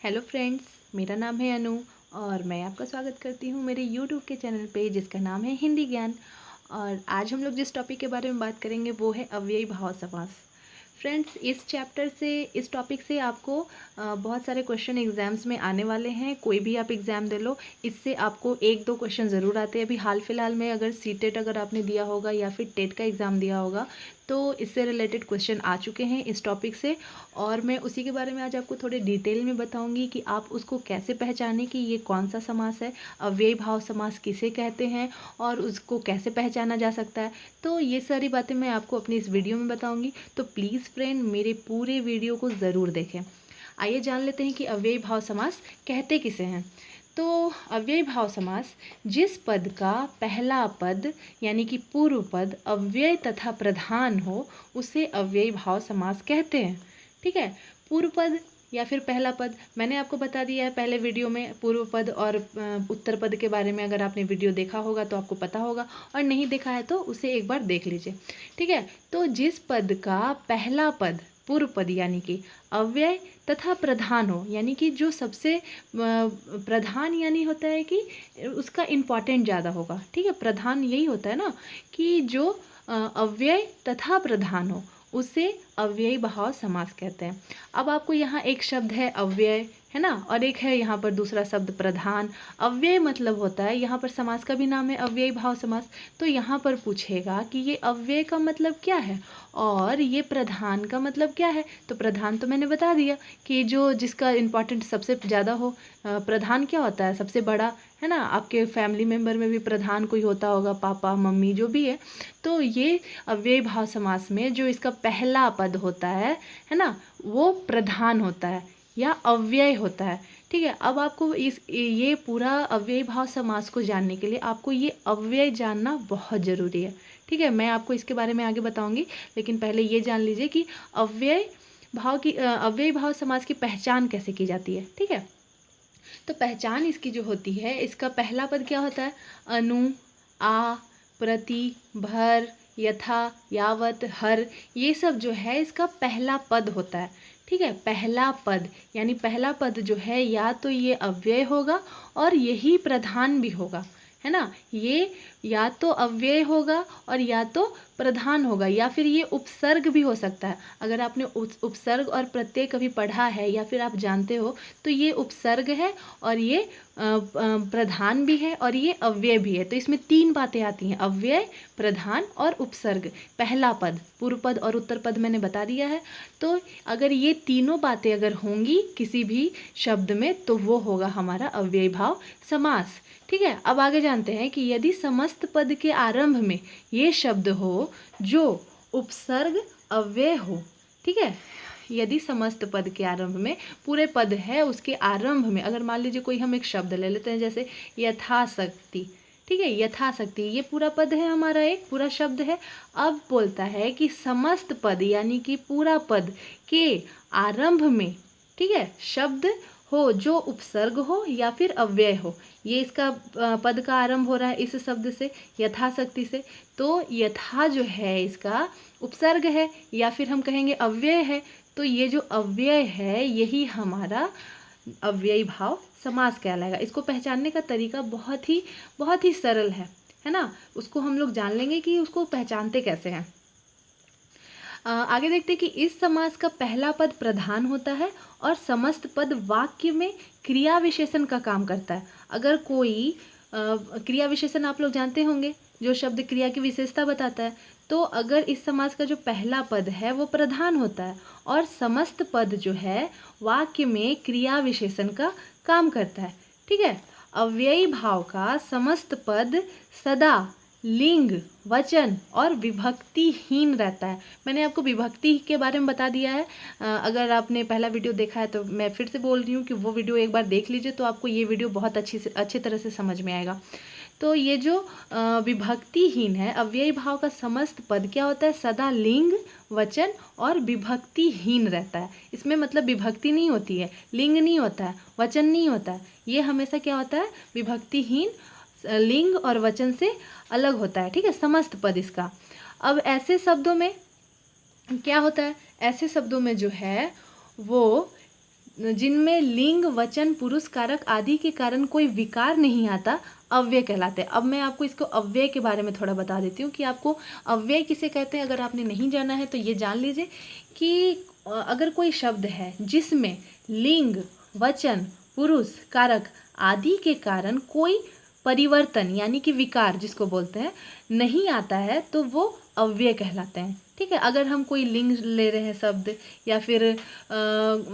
Hello friends, मेरा नाम है अनु और मैं आपका स्वागत करती हूँ मेरे यूट्यूब के चैनल पे जिसका नाम है हिंदी ज्ञान। और आज हम लोग जिस टॉपिक के बारे में बात करेंगे वो है अव्ययी भाव समास। फ्रेंड्स, इस टॉपिक से आपको बहुत सारे क्वेश्चन एग्जाम्स में आने वाले हैं। कोई भी आप एग्ज़ाम दे लो, इससे आपको एक दो क्वेश्चन ज़रूर आते हैं। अभी हाल फिलहाल में अगर सीटेट अगर आपने दिया होगा या फिर टेट का एग्ज़ाम दिया होगा तो इससे रिलेटेड क्वेश्चन आ चुके हैं इस टॉपिक से। और मैं उसी के बारे में आज आपको थोड़े डिटेल में बताऊंगी कि आप उसको कैसे पहचानें कि ये कौन सा समास है, अव्ययी भाव समास किसे कहते हैं और उसको कैसे पहचाना जा सकता है। तो ये सारी बातें मैं आपको अपनी इस वीडियो में बताऊंगी, तो प्लीज़ फ्रेंड मेरे पूरे वीडियो को ज़रूर देखें। आइए जान लेते हैं कि अव्ययी भाव समास कहते किसे हैं। तो अव्ययी भाव समास जिस पद का पहला पद यानी कि पूर्व पद अव्यय तथा प्रधान हो उसे अव्ययी भाव समास कहते हैं। ठीक है, पूर्व पद या फिर पहला पद मैंने आपको बता दिया है पहले वीडियो में। पूर्व पद और उत्तर पद के बारे में अगर आपने वीडियो देखा होगा तो आपको पता होगा, और नहीं देखा है तो उसे एक बार देख लीजिए। ठीक है, तो जिस पद का पहला पद पूर्व पद यानी कि अव्यय तथा प्रधान हो, यानी कि जो सबसे प्रधान यानी होता है कि उसका इम्पॉर्टेंट ज़्यादा होगा। ठीक है, प्रधान यही होता है ना कि जो अव्यय तथा प्रधान हो उसे अव्ययी भाव समास कहते हैं। अब आपको यहाँ एक शब्द है अव्यय, है ना, और एक है यहाँ पर दूसरा शब्द प्रधान। अव्यय मतलब होता है, यहाँ पर समास का भी नाम है अव्ययी भाव समास। तो यहाँ पर पूछेगा कि ये अव्यय का मतलब क्या है और ये प्रधान का मतलब क्या है। तो प्रधान तो मैंने बता दिया कि जो जिसका इम्पोर्टेंट सबसे ज़्यादा हो। प्रधान क्या होता है, सबसे बड़ा, है ना। आपके फैमिली मेम्बर में भी प्रधान कोई होता होगा, पापा मम्मी जो भी है। तो ये अव्ययी भाव समास में जो इसका पहला पद होता है ना, वो प्रधान होता है या अव्यय होता है। ठीक है, अब आपको ये पूरा अव्ययी भाव समास को जानने के लिए आपको ये अव्यय जानना बहुत ज़रूरी है। ठीक है, मैं आपको इसके बारे में आगे बताऊंगी, लेकिन पहले ये जान लीजिए कि अव्ययी भाव समास की पहचान कैसे की जाती है। ठीक है, तो पहचान इसकी जो होती है, इसका पहला पद क्या होता है, अनु, आ, प्रति, भर, यथा, यावत, हर, ये सब जो है इसका पहला पद होता है। ठीक है, पहला पद यानी पहला पद जो है या तो ये अव्यय होगा और यही प्रधान भी होगा, है ना। ये या तो अव्यय होगा और या तो प्रधान होगा, या फिर ये उपसर्ग भी हो सकता है। अगर आपने उपसर्ग और प्रत्यय कभी पढ़ा है या फिर आप जानते हो तो ये उपसर्ग है और ये प्रधान भी है और ये अव्यय भी है। तो इसमें तीन बातें आती हैं, अव्यय, प्रधान और उपसर्ग। पहला पद, पूर्व पद और उत्तर पद मैंने बता दिया है। तो अगर ये तीनों बातें अगर होंगी किसी भी शब्द में तो वो होगा हमारा अव्ययी भाव समास। ठीक है, अब आगे जानते हैं कि यदि समस्त पद के आरंभ में ये शब्द हो जो उपसर्ग अव्यय हो। ठीक है, यदि समस्त पद के आरंभ में, पूरे पद है उसके आरंभ में, अगर मान लीजिए कोई हम एक शब्द ले लेते हैं जैसे यथाशक्ति। ठीक है, यथाशक्ति ये पूरा पद है हमारा, एक पूरा शब्द है। अब बोलता है कि समस्त पद यानी कि पूरा पद के आरंभ में, ठीक है, शब्द हो जो उपसर्ग हो या फिर अव्यय हो। ये इसका पद का आरंभ हो रहा है इस शब्द से, यथाशक्ति से। तो यथा जो है इसका उपसर्ग है या फिर हम कहेंगे अव्यय है। तो ये जो अव्यय है यही हमारा अव्ययी भाव समास कहलाएगा। इसको पहचानने का तरीका बहुत ही सरल है ना। उसको हम लोग जान लेंगे कि उसको पहचानते कैसे हैं। आगे देखते हैं कि इस समास का पहला पद प्रधान होता है और समस्त पद वाक्य में क्रिया विशेषण का काम करता है। अगर कोई क्रिया विशेषण आप लोग जानते होंगे, जो शब्द क्रिया की विशेषता बताता है। तो अगर इस समास का जो पहला पद है वो प्रधान होता है और समस्त पद जो है वाक्य में क्रिया विशेषण का काम करता है। ठीक है, अव्ययी भाव का समस्त पद सदा लिंग, वचन और विभक्तिहीन रहता है। मैंने आपको विभक्ति के बारे में बता दिया है। अगर आपने पहला वीडियो देखा है तो मैं फिर से बोल रही हूँ कि वो वीडियो एक बार देख लीजिए, तो आपको ये वीडियो बहुत अच्छी तरह से समझ में आएगा। तो ये जो विभक्तिहीन है, अव्ययी भाव का समस्त पद क्या होता है, सदा लिंग, वचन और विभक्तिहीन रहता है। इसमें मतलब विभक्ति नहीं होती है, लिंग नहीं होता है, वचन नहीं होता है। ये हमेशा क्या होता है, विभक्तिहीन, लिंग और वचन से अलग होता है। ठीक है, समस्त पद इसका। अब ऐसे शब्दों में क्या होता है, ऐसे शब्दों में जो है वो जिनमें लिंग वचन पुरुष कारक आदि के कारण कोई विकार नहीं आता अव्यय कहलाते हैं। अब मैं आपको इसको अव्यय के बारे में थोड़ा बता देती हूँ कि आपको अव्यय किसे कहते हैं। अगर आपने नहीं जाना है तो ये जान लीजिए कि अगर कोई शब्द है जिसमें लिंग वचन पुरुष कारक आदि के कारण कोई परिवर्तन यानी कि विकार जिसको बोलते हैं नहीं आता है तो वो अव्यय कहलाते हैं। ठीक है, अगर हम कोई लिंग ले रहे हैं शब्द या फिर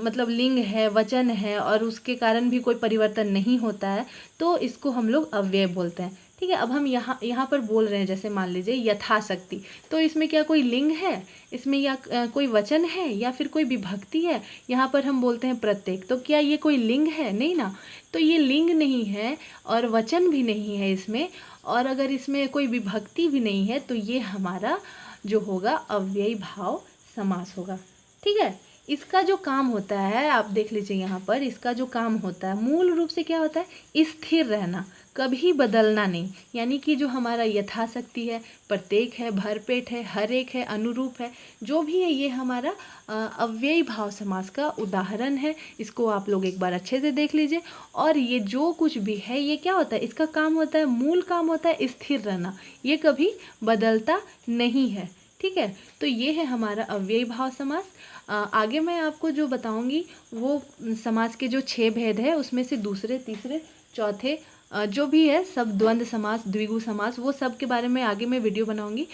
मतलब लिंग है वचन है और उसके कारण भी कोई परिवर्तन नहीं होता है तो इसको हम लोग अव्यय बोलते हैं। ठीक है, अब हम यहाँ पर बोल रहे हैं जैसे मान लीजिए यथाशक्ति, तो इसमें क्या कोई लिंग है इसमें या कोई वचन है या फिर कोई विभक्ति है। यहाँ पर हम बोलते हैं प्रत्येक, तो क्या ये कोई लिंग है? नहीं ना, तो ये लिंग नहीं है और वचन भी नहीं है इसमें, और अगर इसमें कोई विभक्ति भी नहीं है तो ये हमारा जो होगा अव्ययी भाव समास होगा। ठीक है, इसका जो काम होता है आप देख लीजिए यहाँ पर, इसका जो काम होता है मूल रूप से क्या होता है, स्थिर रहना, कभी बदलना नहीं। यानी कि जो हमारा यथाशक्ति है, प्रत्येक है, भरपेट है, हर एक है, अनुरूप है, जो भी है ये हमारा अव्ययी भाव समास का उदाहरण है। इसको आप लोग एक बार अच्छे से देख लीजिए। और ये जो कुछ भी है ये क्या होता है, इसका काम होता है, मूल काम होता है स्थिर रहना, ये कभी बदलता नहीं है। ठीक है, तो ये है हमारा अव्ययी भाव समास। आगे मैं आपको जो बताऊंगी वो समास के जो 6 भेद है उसमें से दूसरे तीसरे चौथे जो भी है सब द्वंद्व समास द्विगु समास वो सब के बारे में आगे मैं वीडियो बनाऊंगी।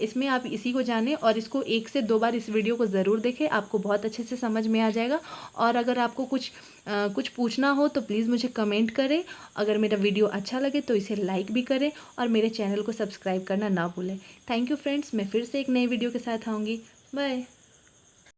इसमें आप इसी को जानें और इसको 1 से 2 बार इस वीडियो को ज़रूर देखें, आपको बहुत अच्छे से समझ में आ जाएगा। और अगर आपको कुछ पूछना हो तो प्लीज़ मुझे कमेंट करें। अगर मेरा वीडियो अच्छा लगे तो इसे लाइक भी करें और मेरे चैनल को सब्सक्राइब करना ना भूलें। थैंक यू फ्रेंड्स, मैं फिर से एक नई वीडियो के साथ आऊँगी। बाय।